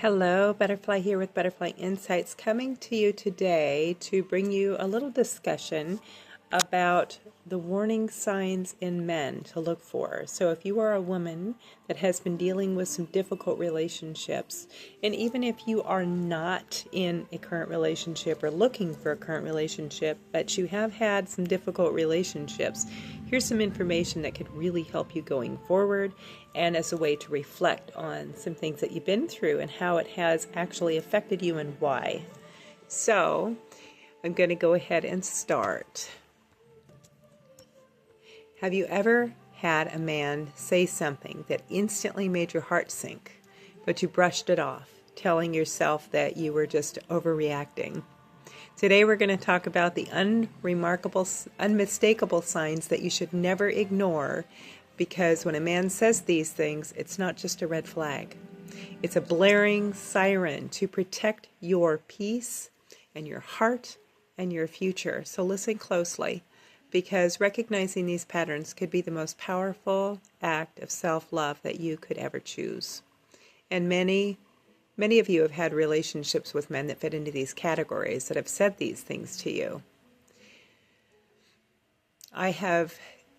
Hello, Butterfly here with Butterfly Insights, coming to you today to bring you a little discussion about the warning signs in men to look for. So if you are a woman that has been dealing with some difficult relationships, and even if you are not in a current relationship or looking for a current relationship, but you have had some difficult relationships, here's some information that could really help you going forward and as a way to reflect on some things that you've been through and how it has actually affected you and why. So I'm going to go ahead and start. Have you ever had a man say something that instantly made your heart sink, but you brushed it off, telling yourself that you were just overreacting? Today we're going to talk about the unmistakable signs that you should never ignore, because when a man says these things, it's not just a red flag. It's a blaring siren to protect your peace and your heart and your future. So listen closely, because recognizing these patterns could be the most powerful act of self-love that you could ever choose. And many of you have had relationships with men that fit into these categories that have said these things to you.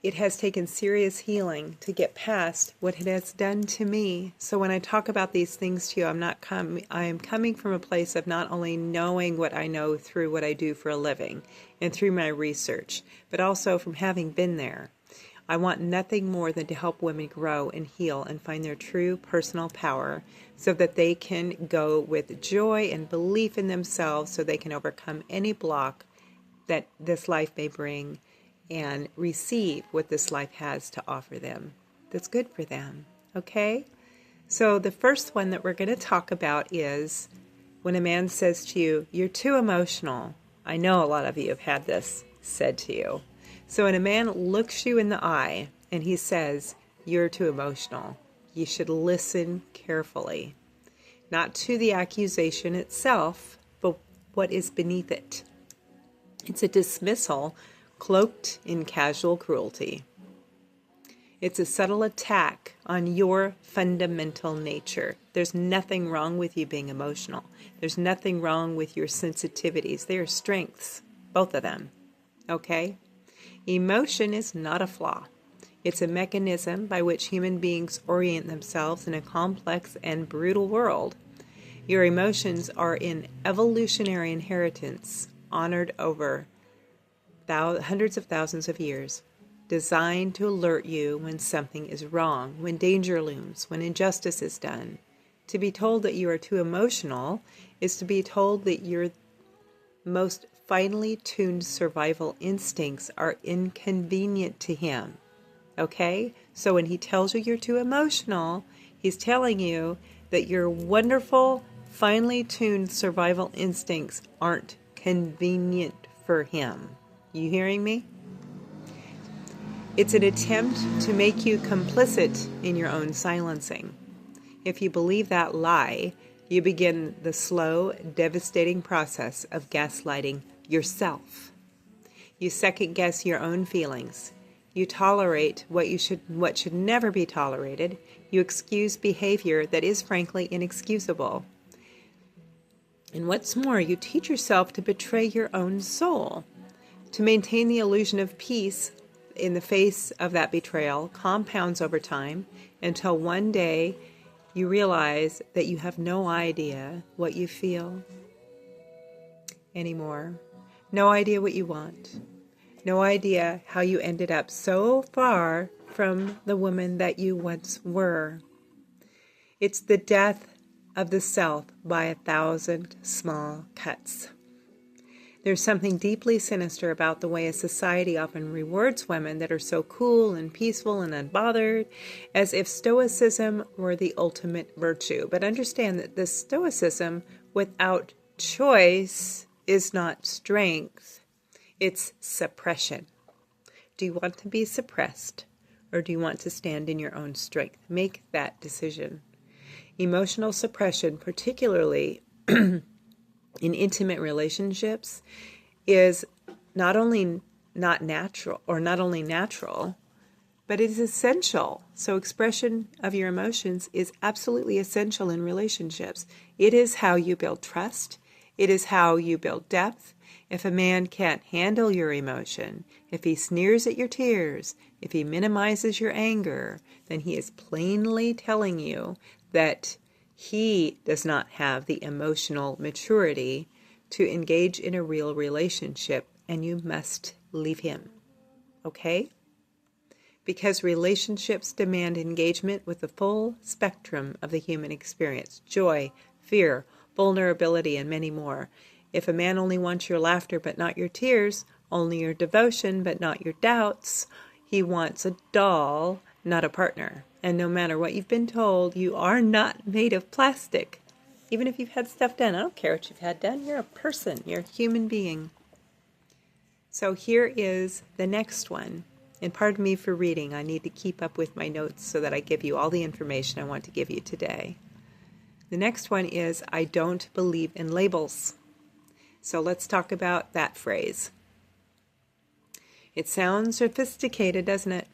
It has taken serious healing to get past what it has done to me. So when I talk about these things to you, I am coming from a place of not only knowing what I know through what I do for a living and through my research, but also from having been there. I want nothing more than to help women grow and heal and find their true personal power so that they can go with joy and belief in themselves, so they can overcome any block that this life may bring and receive what this life has to offer them that's good for them. Okay? So the first one that we're going to talk about is when a man says to you, "You're too emotional." I know a lot of you have had this said to you. So when a man looks you in the eye and he says, "You're too emotional," you should listen carefully. Not to the accusation itself, but what is beneath it. It's a dismissal cloaked in casual cruelty. It's a subtle attack on your fundamental nature. There's nothing wrong with you being emotional. There's nothing wrong with your sensitivities. They are strengths, both of them. Okay? Emotion is not a flaw. It's a mechanism by which human beings orient themselves in a complex and brutal world. Your emotions are an evolutionary inheritance honored over hundreds of thousands of years, designed to alert you when something is wrong, when danger looms, when injustice is done. To be told that you are too emotional is to be told that your most finely tuned survival instincts are inconvenient to him. Okay? So when he tells you you're too emotional, he's telling you that your wonderful, finely tuned survival instincts aren't convenient for him. You hearing me? It's an attempt to make you complicit in your own silencing. If you believe that lie, you begin the slow, devastating process of gaslighting yourself. You second-guess your own feelings. You tolerate what should never be tolerated. You excuse behavior that is frankly inexcusable. And what's more, you teach yourself to betray your own soul. To maintain the illusion of peace in the face of that betrayal compounds over time until one day you realize that you have no idea what you feel anymore. No idea what you want. No idea how you ended up so far from the woman that you once were. It's the death of the self by 1,000 small cuts. There's something deeply sinister about the way a society often rewards women that are so cool and peaceful and unbothered, as if stoicism were the ultimate virtue. But understand that this stoicism without choice is not strength, it's suppression. Do you want to be suppressed, or do you want to stand in your own strength? Make that decision. Emotional suppression, particularly in intimate relationships, is not only natural, but it is essential. So expression of your emotions is absolutely essential in relationships. It is how you build trust. It is how you build depth. If a man can't handle your emotion, if he sneers at your tears, if he minimizes your anger, then he is plainly telling you that he does not have the emotional maturity to engage in a real relationship, and you must leave him. Okay? Because relationships demand engagement with the full spectrum of the human experience: joy, fear, vulnerability, and many more. If a man only wants your laughter but not your tears, only your devotion but not your doubts, he wants a doll, not a partner. And no matter what you've been told, you are not made of plastic. Even if you've had stuff done, I don't care what you've had done, you're a person, you're a human being. So here is the next one. And pardon me for reading, I need to keep up with my notes so that I give you all the information I want to give you today. The next one is, I don't believe in labels. So let's talk about that phrase. It sounds sophisticated, doesn't it?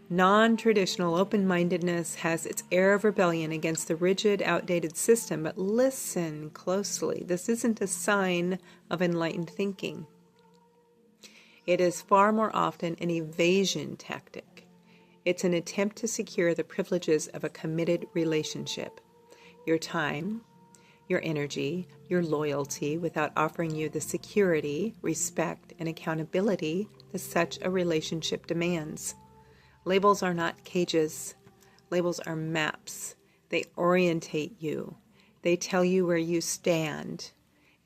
Non-traditional open-mindedness has its air of rebellion against the rigid, outdated system, but listen closely. This isn't a sign of enlightened thinking. It is far more often an evasion tactic. It's an attempt to secure the privileges of a committed relationship. Your time, your energy, your loyalty, without offering you the security, respect, and accountability that such a relationship demands. Labels are not cages. Labels are maps. They orientate you. They tell you where you stand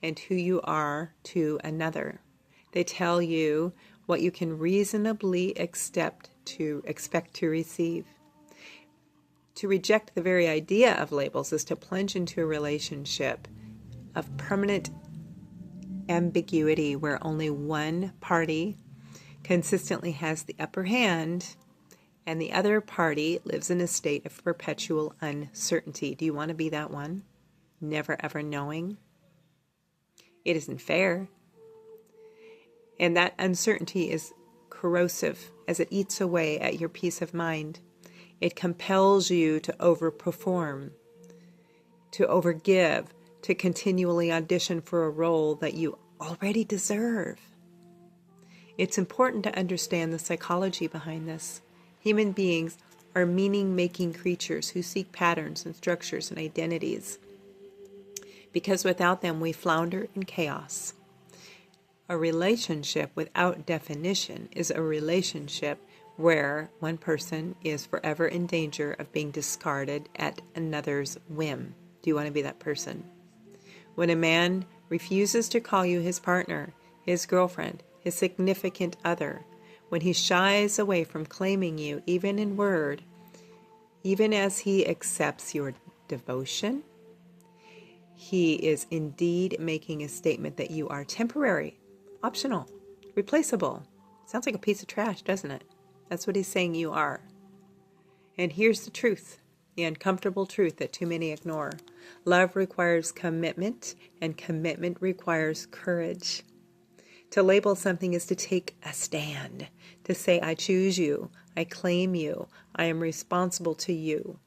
and who you are to another. They tell you what you can reasonably expect to receive. To reject the very idea of labels is to plunge into a relationship of permanent ambiguity where only one party consistently has the upper hand and the other party lives in a state of perpetual uncertainty. Do you want to be that one? Never ever knowing? It isn't fair. And that uncertainty is corrosive as it eats away at your peace of mind. It compels you to overperform, to overgive, to continually audition for a role that you already deserve. It's important to understand the psychology behind this. Human beings are meaning-making creatures who seek patterns and structures and identities, because without them we flounder in chaos. A relationship without definition is a relationship where one person is forever in danger of being discarded at another's whim. Do you want to be that person? When a man refuses to call you his partner, his girlfriend, his significant other, when he shies away from claiming you, even in word, even as he accepts your devotion, he is indeed making a statement that you are temporary, optional, replaceable. Sounds like a piece of trash, doesn't it? That's what he's saying you are. And here's the truth, the uncomfortable truth that too many ignore. Love requires commitment, and commitment requires courage. To label something is to take a stand, to say, I choose you, I claim you, I am responsible to you.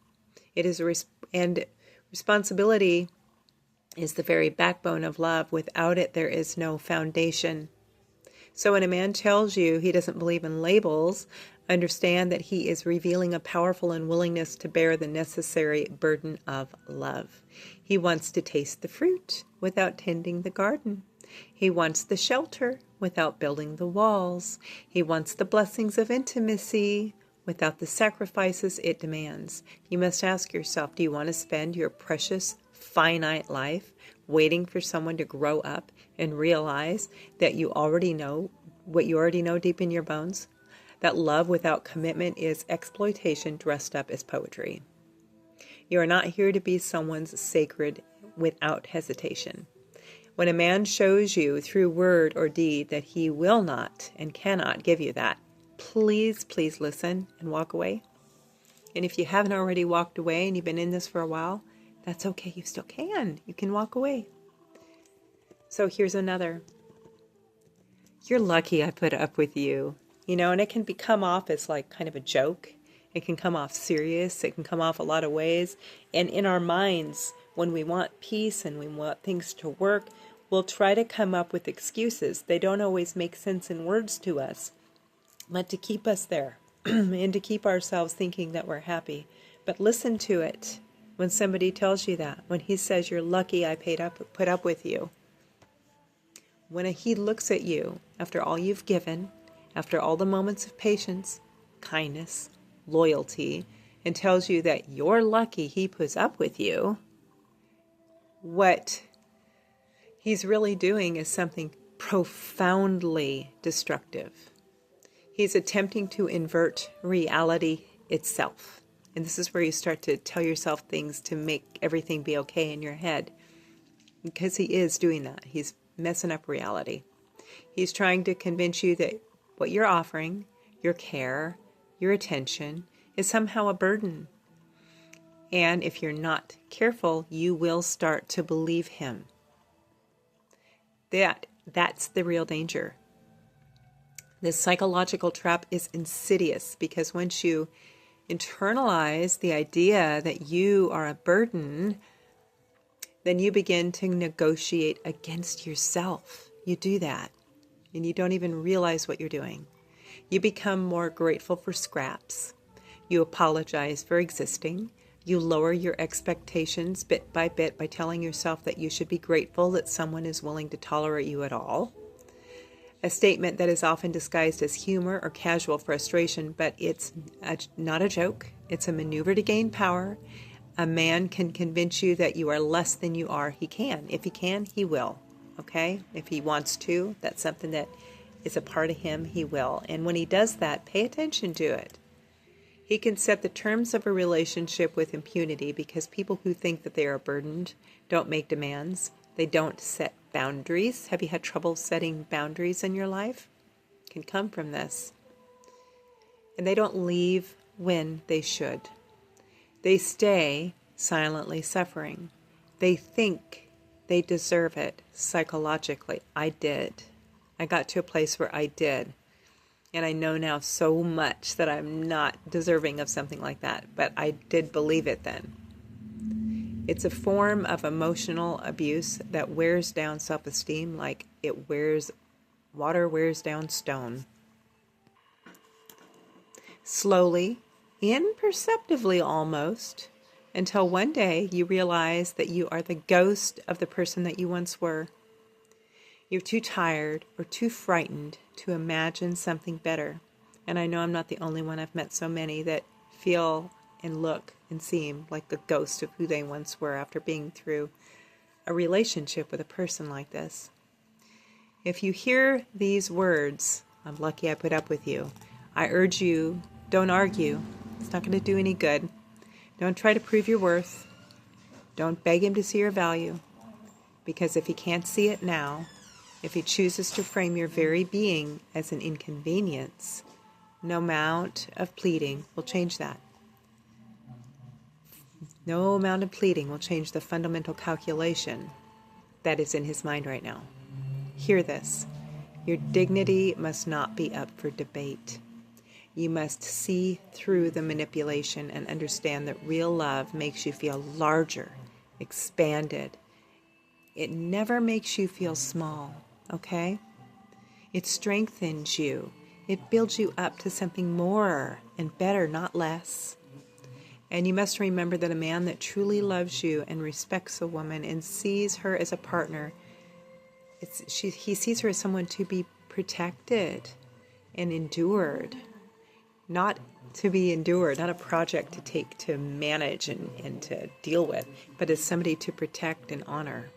It is and responsibility is the very backbone of love. Without it, there is no foundation. So when a man tells you he doesn't believe in labels, understand that he is revealing a powerful unwillingness to bear the necessary burden of love. He wants to taste the fruit without tending the garden. He wants the shelter without building the walls. He wants the blessings of intimacy without the sacrifices it demands. You must ask yourself, do you want to spend your precious, finite life waiting for someone to grow up and realize that you already know what you already know deep in your bones? That love without commitment is exploitation dressed up as poetry. You are not here to be someone's sacred without hesitation. When a man shows you through word or deed that he will not and cannot give you that, please, please listen and walk away. And if you haven't already walked away and you've been in this for a while, that's okay. You still can. You can walk away. So here's another. You're lucky I put up with you. And it can come off as like kind of a joke. It can come off serious. It can come off a lot of ways. And in our minds, when we want peace and we want things to work, we'll try to come up with excuses. They don't always make sense in words to us, but to keep us there and to keep ourselves thinking that we're happy. But listen to it when somebody tells you that, when he says, you're lucky I put up with you. When he looks at you after all you've given, after all the moments of patience, kindness, loyalty, and tells you that you're lucky he puts up with you, what he's really doing is something profoundly destructive. He's attempting to invert reality itself. And this is where you start to tell yourself things to make everything be okay in your head. Because he is doing that. He's messing up reality. He's trying to convince you that what you're offering, your care, your attention, is somehow a burden. And if you're not careful, you will start to believe him. That's the real danger. This psychological trap is insidious because once you internalize the idea that you are a burden, then you begin to negotiate against yourself. You do that, and you don't even realize what you're doing. You become more grateful for scraps. You apologize for existing. You lower your expectations bit by bit by telling yourself that you should be grateful that someone is willing to tolerate you at all. A statement that is often disguised as humor or casual frustration, but it's not a joke. It's a maneuver to gain power. A man can convince you that you are less than you are. He can. If he can, he will. Okay? If he wants to, that's something that is a part of him, he will. And when he does that, pay attention to it. He can set the terms of a relationship with impunity because people who think that they are burdened don't make demands. They don't set boundaries. Have you had trouble setting boundaries in your life? It can come from this. And they don't leave when they should. They stay silently suffering. They think they deserve it psychologically. I did. I got to a place where I did. And I know now so much that I'm not deserving of something like that. But I did believe it then. It's a form of emotional abuse that wears down self-esteem like water wears down stone. Slowly, imperceptibly almost, until one day you realize that you are the ghost of the person that you once were. You're too tired or too frightened to imagine something better. And I know I'm not the only one. I've met so many that feel and look and seem like the ghost of who they once were after being through a relationship with a person like this. If you hear these words, I'm lucky I put up with you, I urge you, don't argue. It's not going to do any good. Don't try to prove your worth. Don't beg him to see your value. Because if he can't see it now, if he chooses to frame your very being as an inconvenience, no amount of pleading will change that. No amount of pleading will change the fundamental calculation that is in his mind right now. Hear this. Your dignity must not be up for debate. You must see through the manipulation and understand that real love makes you feel larger, expanded. It never makes you feel small, okay? It strengthens you. It builds you up to something more and better, not less. And you must remember that a man that truly loves you and respects a woman and sees her as a partner, he sees her as someone to be protected and endured. Not to be endured, not a project to take to manage and to deal with, but as somebody to protect and honor.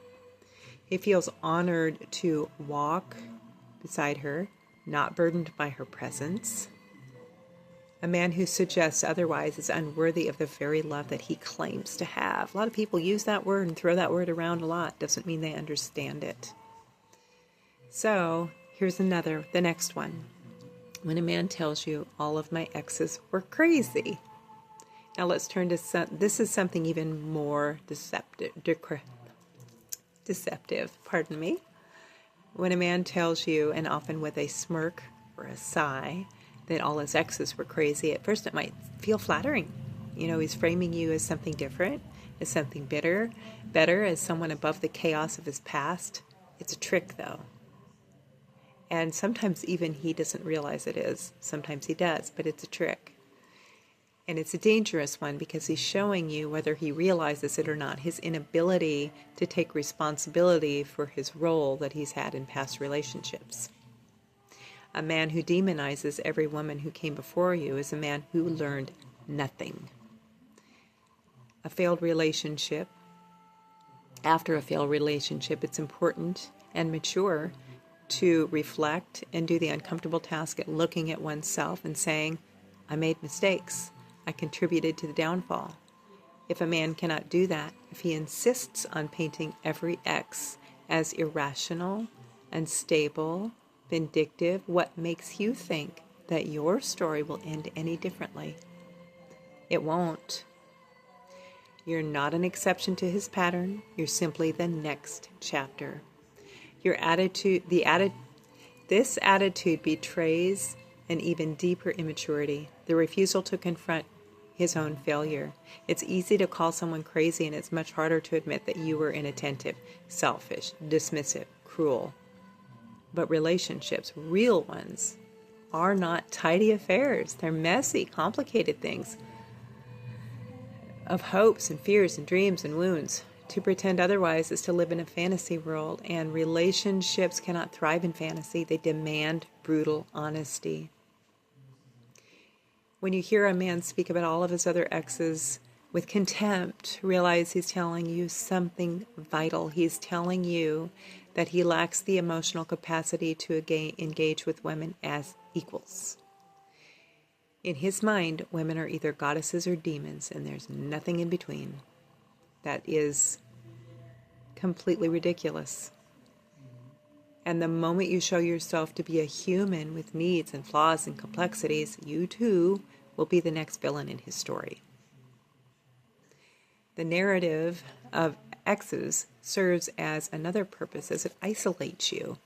He feels honored to walk beside her, not burdened by her presence. A man who suggests otherwise is unworthy of the very love that he claims to have. A lot of people use that word and throw that word around a lot. Doesn't mean they understand it. So, here's the next one. When a man tells you, all of my exes were crazy. Now let's turn to this is something even more deceptive, pardon me. When a man tells you, and often with a smirk or a sigh, that all his exes were crazy. At first it might feel flattering. He's framing you as something different, as something better, as someone above the chaos of his past. It's a trick, though. And sometimes even he doesn't realize it is. Sometimes he does, but it's a trick. And it's a dangerous one because he's showing you, whether he realizes it or not, his inability to take responsibility for his role that he's had in past relationships. A man who demonizes every woman who came before you is a man who learned nothing. After a failed relationship, it's important and mature to reflect and do the uncomfortable task at looking at oneself and saying, I made mistakes. I contributed to the downfall. If a man cannot do that, if he insists on painting every ex as irrational, unstable, vindictive, what makes you think that your story will end any differently? It won't. You're not an exception to his pattern. You're simply the next chapter. This attitude betrays an even deeper immaturity, the refusal to confront his own failure. It's easy to call someone crazy, and it's much harder to admit that you were inattentive, selfish, dismissive, cruel. But relationships, real ones, are not tidy affairs. They're messy, complicated things of hopes and fears and dreams and wounds. To pretend otherwise is to live in a fantasy world, and relationships cannot thrive in fantasy. They demand brutal honesty. When you hear a man speak about all of his other exes with contempt, realize he's telling you something vital. He's telling you that he lacks the emotional capacity to engage with women as equals. In his mind, women are either goddesses or demons, and there's nothing in between. That is completely ridiculous. And the moment you show yourself to be a human with needs and flaws and complexities, you too will be the next villain in his story. The narrative of exes serves as another purpose, as it isolates you.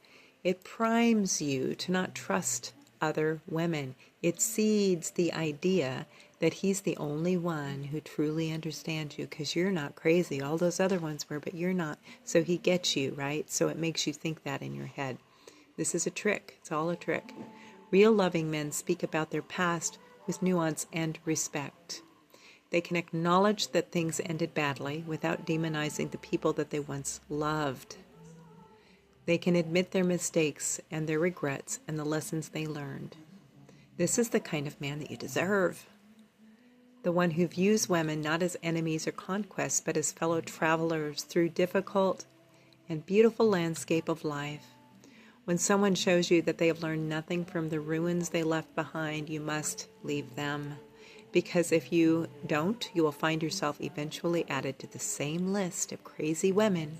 It primes you to not trust other women. It seeds the idea that he's the only one who truly understands you, because you're not crazy. All those other ones were, but you're not. So he gets you, right? So it makes you think that in your head. This is a trick. It's all a trick. Real loving men speak about their past with nuance and respect. They can acknowledge that things ended badly without demonizing the people that they once loved. They can admit their mistakes and their regrets and the lessons they learned. This is the kind of man that you deserve. The one who views women not as enemies or conquests, but as fellow travelers through difficult and beautiful landscape of life. When someone shows you that they have learned nothing from the ruins they left behind, you must leave them. Because if you don't, you will find yourself eventually added to the same list of crazy women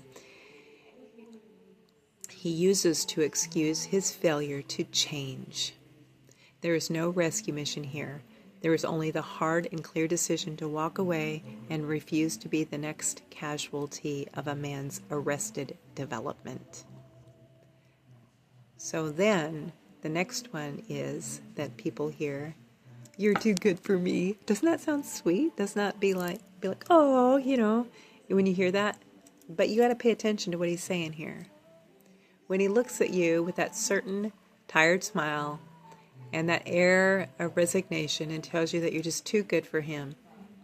he uses to excuse his failure to change. There is no rescue mission here. There is only the hard and clear decision to walk away and refuse to be the next casualty of a man's arrested development. So then, the next one is that people hear, "You're too good for me." Doesn't that sound sweet? Doesn't that be like, oh, when you hear that? But you got to pay attention to what he's saying here. When he looks at you with that certain tired smile and that air of resignation and tells you that you're just too good for him,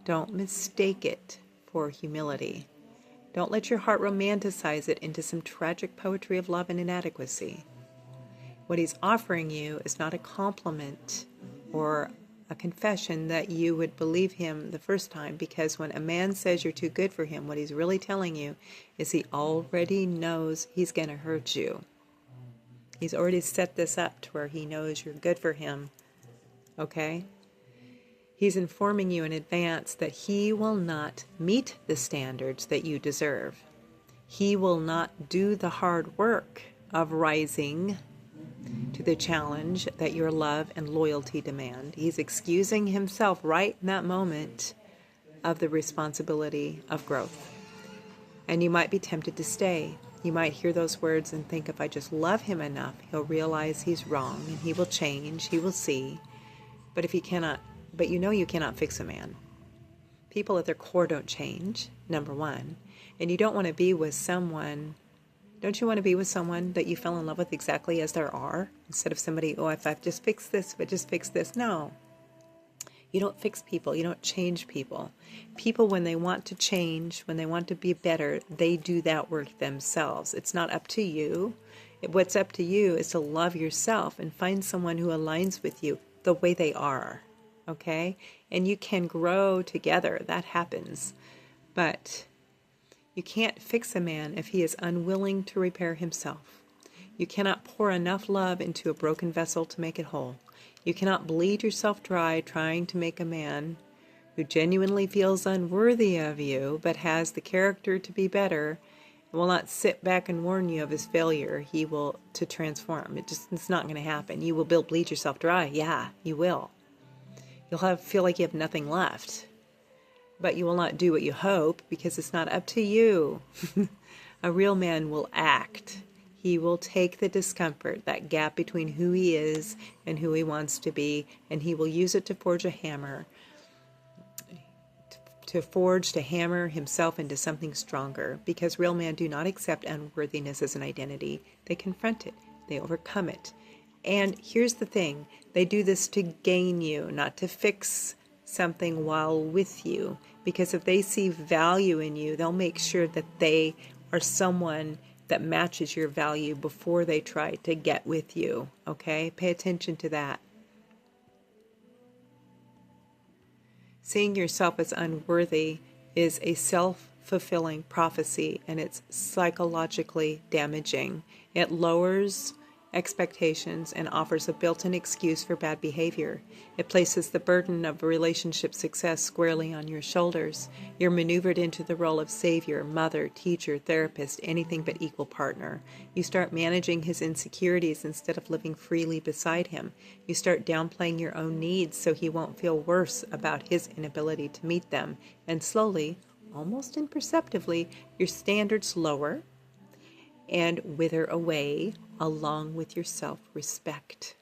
don't mistake it for humility. Don't let your heart romanticize it into some tragic poetry of love and inadequacy. What he's offering you is not a compliment or a confession that you would believe him the first time, because when a man says you're too good for him, what he's really telling you is he already knows he's going to hurt you. He's already set this up to where he knows you're good for him, okay? He's informing you in advance that he will not meet the standards that you deserve. He will not do the hard work of rising to the challenge that your love and loyalty demand. He's excusing himself right in that moment of the responsibility of growth. And you might be tempted to stay. You might hear those words and think, if I just love him enough, he'll realize he's wrong and he will change, he will see. But if you cannot, but you know you cannot fix a man. People at their core don't change, number one. And you don't want to be with someone, don't you want to be with someone that you fell in love with exactly as they are? Instead of somebody, oh, if I've just fixed this, if I just fixed this. No. You don't fix people. You don't change people. People, when they want to change, when they want to be better, they do that work themselves. It's not up to you. What's up to you is to love yourself and find someone who aligns with you the way they are. Okay? And you can grow together. That happens. But you can't fix a man if he is unwilling to repair himself. You cannot pour enough love into a broken vessel to make it whole. You cannot bleed yourself dry trying to make a man who genuinely feels unworthy of you but has the character to be better and will not sit back and warn you of his failure. He will to transform. It's not going to happen. You will bleed yourself dry. Yeah, you will. You'll feel like you have nothing left. But you will not do what you hope because it's not up to you. A real man will act. He will take the discomfort, that gap between who he is and who he wants to be, and he will use it to forge a hammer, to hammer himself into something stronger. Because real men do not accept unworthiness as an identity. They confront it. They overcome it. And here's the thing. They do this to gain you, not to fix something while with you. Because if they see value in you, they'll make sure that they are someone that matches your value before they try to get with you. Okay? Pay attention to that. Seeing yourself as unworthy is a self-fulfilling prophecy, and it's psychologically damaging. It lowers expectations and offers a built-in excuse for bad behavior. It places the burden of relationship success squarely on your shoulders. You're maneuvered into the role of savior, mother, teacher, therapist, anything but equal partner. You start managing his insecurities instead of living freely beside him. You start downplaying your own needs so he won't feel worse about his inability to meet them. And slowly, almost imperceptibly, your standards lower and wither away along with your self-respect.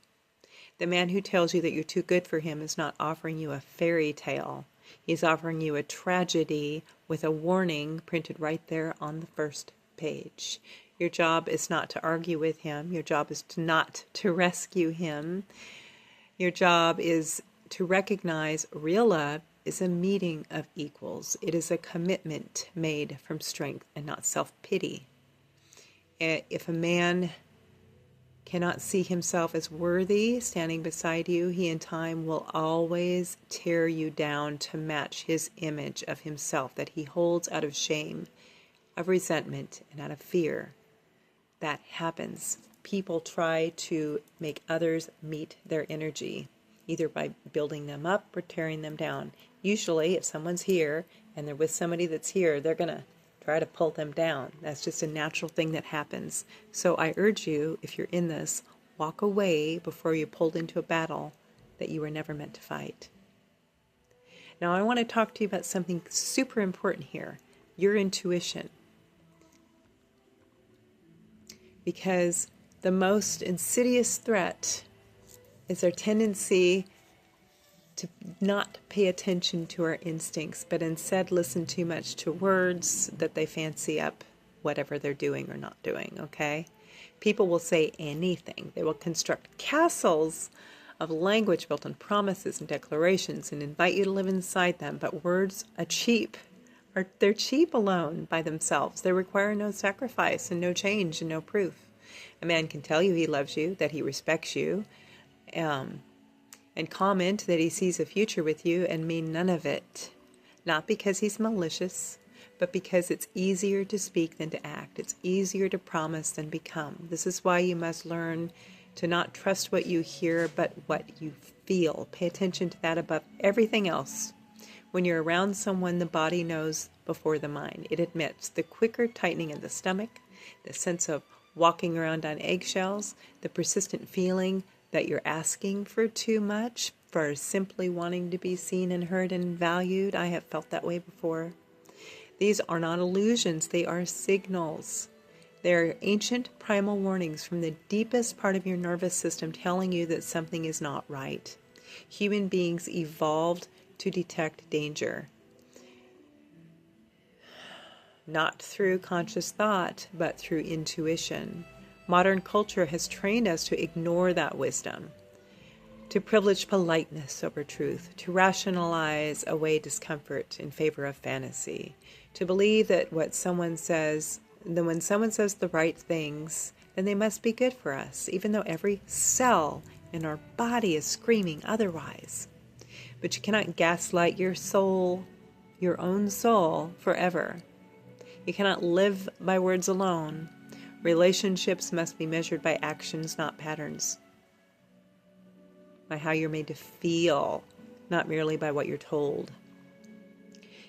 The man who tells you that you're too good for him is not offering you a fairy tale. He's offering you a tragedy with a warning printed right there on the first page. Your job is not to argue with him. Your job is not to rescue him. Your job is to recognize real love is a meeting of equals. It is a commitment made from strength and not self-pity. If a man cannot see himself as worthy standing beside you, he in time will always tear you down to match his image of himself that he holds out of shame, of resentment, and out of fear. That happens. People try to make others meet their energy, either by building them up or tearing them down. Usually, if someone's here and they're with somebody that's here, they're going to try to pull them down. That's just a natural thing that happens. So I urge you, if you're in this, walk away before you're pulled into a battle that you were never meant to fight. Now I want to talk to you about something super important here, your intuition. Because the most insidious threat is our tendency to not pay attention to our instincts, but instead listen too much to words that they fancy up whatever they're doing or not doing, okay? People will say anything. They will construct castles of language built on promises and declarations and invite you to live inside them, but words are cheap. They're cheap alone by themselves. They require no sacrifice and no change and no proof. A man can tell you he loves you, that he respects you, and comment that he sees a future with you and mean none of it. Not because he's malicious, but because it's easier to speak than to act. It's easier to promise than become. This is why you must learn to not trust what you hear, but what you feel. Pay attention to that above everything else. When you're around someone, the body knows before the mind. It admits the quicker tightening of the stomach, the sense of walking around on eggshells, the persistent feeling that you're asking for too much, for simply wanting to be seen and heard and valued. I have felt that way before. These are not illusions, they are signals. They're ancient primal warnings from the deepest part of your nervous system telling you that something is not right. Human beings evolved to detect danger, not through conscious thought, but through intuition. Modern culture has trained us to ignore that wisdom, to privilege politeness over truth, to rationalize away discomfort in favor of fantasy, to believe that when someone says the right things, then they must be good for us, even though every cell in our body is screaming otherwise. But you cannot gaslight your soul, your own soul, forever. You cannot live by words alone. Relationships must be measured by actions, not patterns. By how you're made to feel, not merely by what you're told.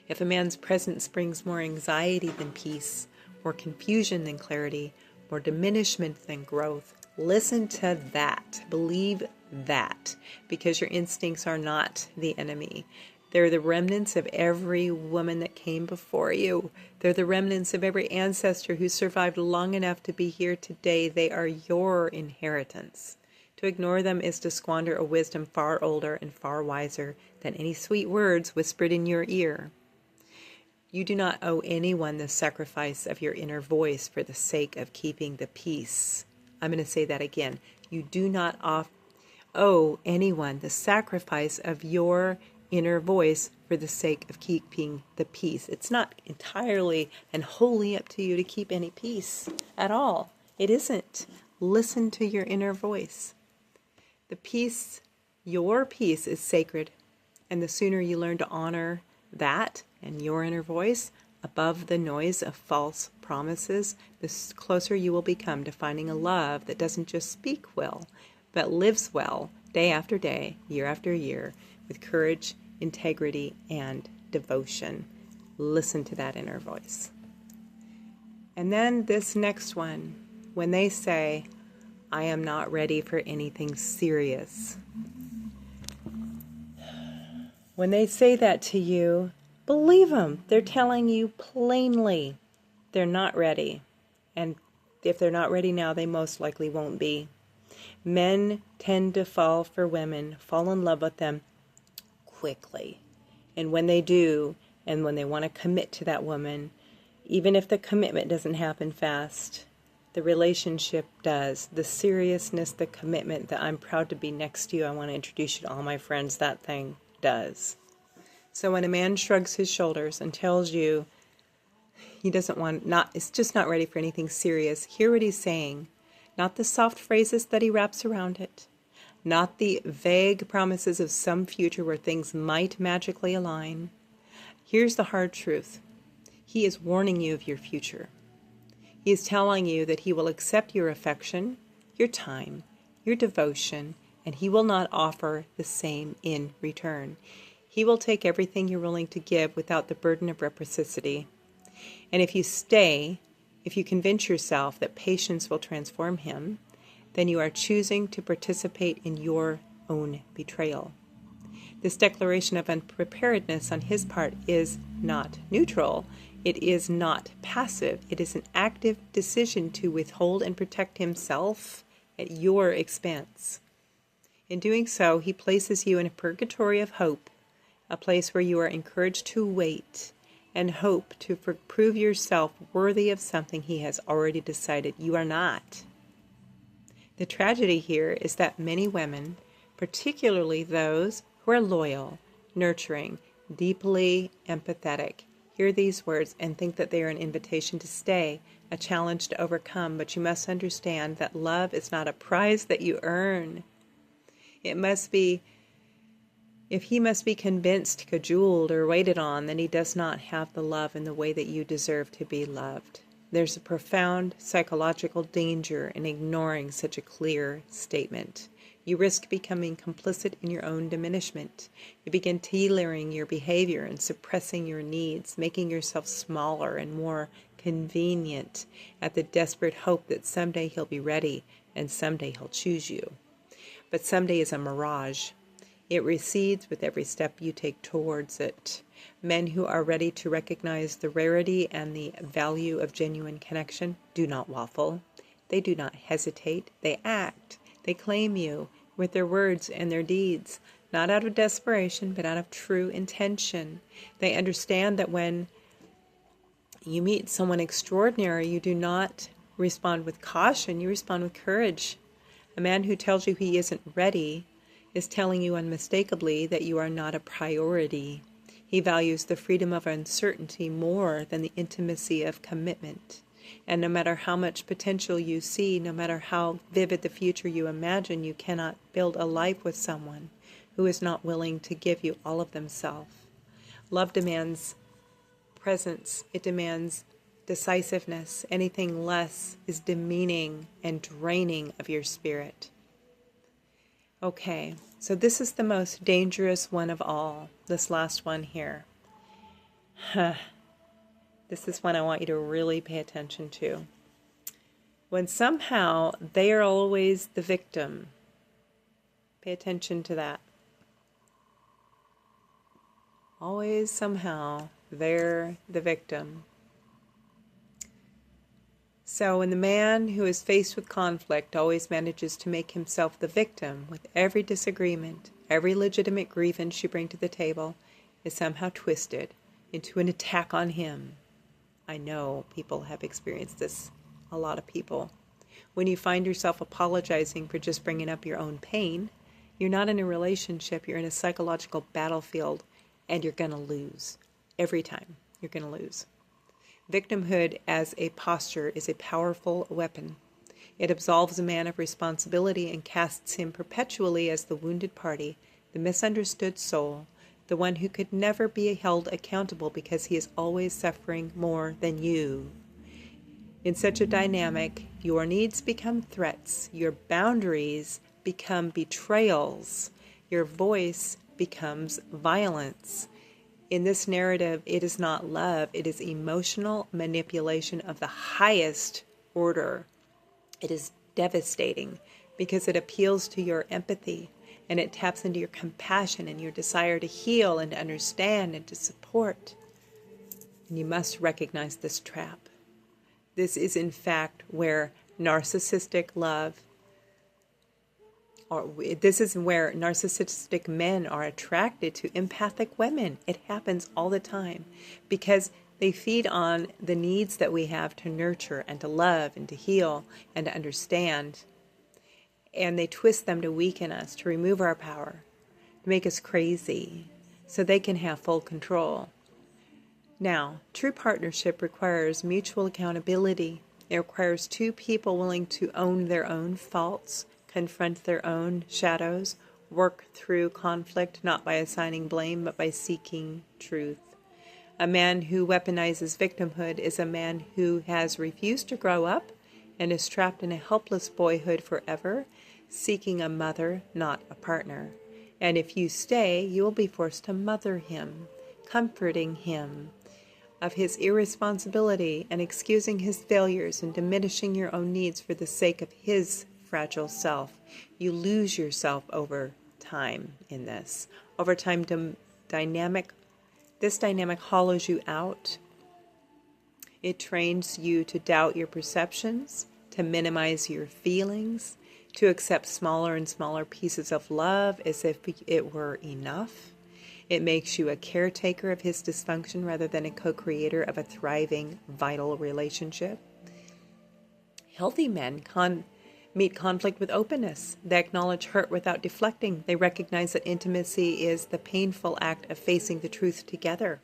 If a man's presence brings more anxiety than peace, more confusion than clarity, more diminishment than growth, listen to that. Believe that, because your instincts are not the enemy. They're the remnants of every woman that came before you. They're the remnants of every ancestor who survived long enough to be here today. They are your inheritance. To ignore them is to squander a wisdom far older and far wiser than any sweet words whispered in your ear. You do not owe anyone the sacrifice of your inner voice for the sake of keeping the peace. I'm going to say that again. You do not owe anyone the sacrifice of your inner voice for the sake of keeping the peace. It's not entirely and wholly up to you to keep any peace at all. It isn't. Listen to your inner voice. The peace, your peace, is sacred, and the sooner you learn to honor that and your inner voice above the noise of false promises, the closer you will become to finding a love that doesn't just speak well, but lives well day after day, year after year, with courage, integrity, and devotion. Listen to that inner voice. And then this next one, when they say, I am not ready for anything serious. When they say that to you, believe them. They're telling you plainly they're not ready. And if they're not ready now, they most likely won't be. Men tend to fall for women, fall in love with them quickly. And when they do, and when they want to commit to that woman, even if the commitment doesn't happen fast, the relationship does. The seriousness, the commitment that I'm proud to be next to you, I want to introduce you to all my friends, that thing does. So when a man shrugs his shoulders and tells you he is just not ready for anything serious, hear what he's saying. Not the soft phrases that he wraps around it. Not the vague promises of some future where things might magically align. Here's the hard truth. He is warning you of your future. He is telling you that he will accept your affection, your time, your devotion, and he will not offer the same in return. He will take everything you're willing to give without the burden of reciprocity. And if you stay, if you convince yourself that patience will transform him, then you are choosing to participate in your own betrayal. This declaration of unpreparedness on his part is not neutral. It is not passive. It is an active decision to withhold and protect himself at your expense. In doing so, he places you in a purgatory of hope, a place where you are encouraged to wait and hope to prove yourself worthy of something he has already decided you are not. The tragedy here is that many women, particularly those who are loyal, nurturing, deeply empathetic, hear these words and think that they are an invitation to stay, a challenge to overcome, but you must understand that love is not a prize that you earn. If he must be convinced, cajoled, or waited on, then he does not have the love in the way that you deserve to be loved. There's a profound psychological danger in ignoring such a clear statement. You risk becoming complicit in your own diminishment. You begin tailoring your behavior and suppressing your needs, making yourself smaller and more convenient at the desperate hope that someday he'll be ready and someday he'll choose you. But someday is a mirage. It recedes with every step you take towards it. Men who are ready to recognize the rarity and the value of genuine connection do not waffle. They do not hesitate. They act. They claim you with their words and their deeds. not out of desperation, but out of true intention. They understand that when you meet someone extraordinary, you do not respond with caution, you respond with courage. A man who tells you he isn't ready is telling you unmistakably that you are not a priority. He values the freedom of uncertainty more than the intimacy of commitment. And no matter how much potential you see, no matter how vivid the future you imagine, you cannot build a life with someone who is not willing to give you all of themselves. Love demands presence. It demands decisiveness. Anything less is demeaning and draining of your spirit. Okay, so this is the most dangerous one of all, this last one here. This is one I want you to really pay attention to. When somehow they are always the victim. Pay attention to that. Always somehow they're the victim. So when the man who is faced with conflict always manages to make himself the victim with every disagreement, every legitimate grievance you bring to the table is somehow twisted into an attack on him. I know people have experienced this, a lot of people. When you find yourself apologizing for just bringing up your own pain, you're not in a relationship, you're in a psychological battlefield, and you're going to lose. Every time, you're going to lose. Victimhood as a posture is a powerful weapon. It absolves a man of responsibility and casts him perpetually as the wounded party, the misunderstood soul, the one who could never be held accountable because he is always suffering more than you. In such a dynamic, your needs become threats, your boundaries become betrayals, your voice becomes violence. In this narrative, it is not love, it is emotional manipulation of the highest order. It is devastating because it appeals to your empathy and it taps into your compassion and your desire to heal and to understand and to support. And you must recognize this trap. This is in fact where narcissistic love this is where narcissistic men are attracted to empathic women. It happens all the time because they feed on the needs that we have to nurture and to love and to heal and to understand. And they twist them to weaken us, to remove our power, to make us crazy so they can have full control. Now, true partnership requires mutual accountability. It requires two people willing to own their own faults, confront their own shadows, work through conflict, not by assigning blame, but by seeking truth. A man who weaponizes victimhood is a man who has refused to grow up and is trapped in a helpless boyhood forever, seeking a mother, not a partner. And if you stay, you will be forced to mother him, comforting him of his irresponsibility and excusing his failures and diminishing your own needs for the sake of his fragile self. You lose yourself over time in this. Over time, this dynamic hollows you out. It trains you to doubt your perceptions, to minimize your feelings, to accept smaller and smaller pieces of love as if it were enough. It makes you a caretaker of his dysfunction rather than a co-creator of a thriving, vital relationship. Healthy men meet conflict with openness. They acknowledge hurt without deflecting. They recognize that intimacy is the painful act of facing the truth together.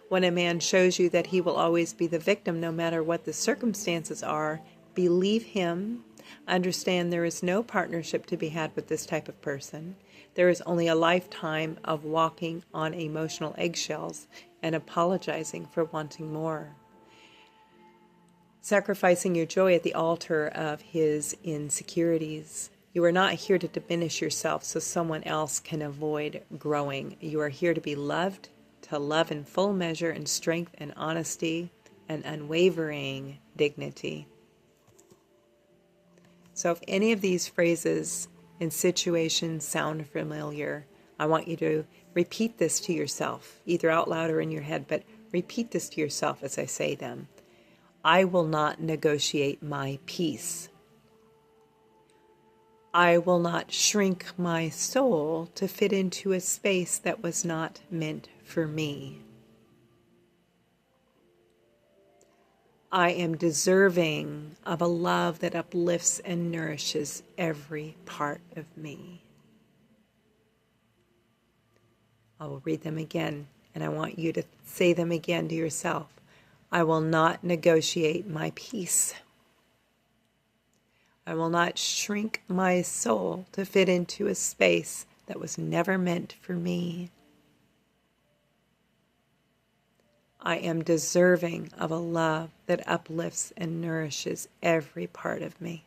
When a man shows you that he will always be the victim no matter what the circumstances are, believe him. Understand there is no partnership to be had with this type of person. There is only a lifetime of walking on emotional eggshells and apologizing for wanting more. Sacrificing your joy at the altar of his insecurities. You are not here to diminish yourself so someone else can avoid growing. You are here to be loved, to love in full measure and strength and honesty and unwavering dignity. So if any of these phrases and situations sound familiar, I want you to repeat this to yourself, either out loud or in your head, but repeat this to yourself as I say them. I will not negotiate my peace. I will not shrink my soul to fit into a space that was not meant for me. I am deserving of a love that uplifts and nourishes every part of me. I will read them again, and I want you to say them again to yourself. I will not negotiate my peace. I will not shrink my soul to fit into a space that was never meant for me. I am deserving of a love that uplifts and nourishes every part of me.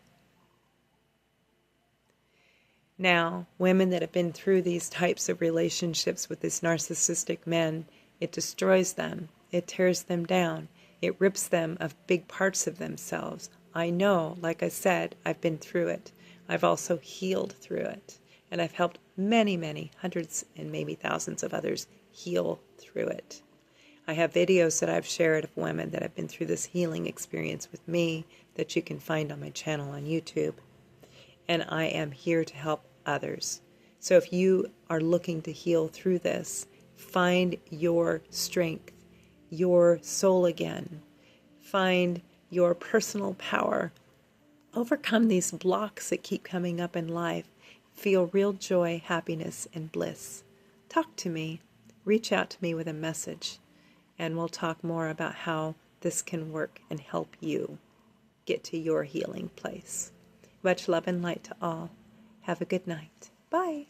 Now, women that have been through these types of relationships with these narcissistic men, it destroys them. It tears them down. It rips them of big parts of themselves. I know, like I said, I've been through it. I've also healed through it. And I've helped many, many, hundreds and maybe thousands of others heal through it. I have videos that I've shared of women that have been through this healing experience with me that you can find on my channel on YouTube. And I am here to help others. So if you are looking to heal through this, find your strength, your soul again. Find your personal power. Overcome these blocks that keep coming up in life. Feel real joy, happiness, and bliss. Talk to me. Reach out to me with a message. And we'll talk more about how this can work and help you get to your healing place. Much love and light to all. Have a good night. Bye.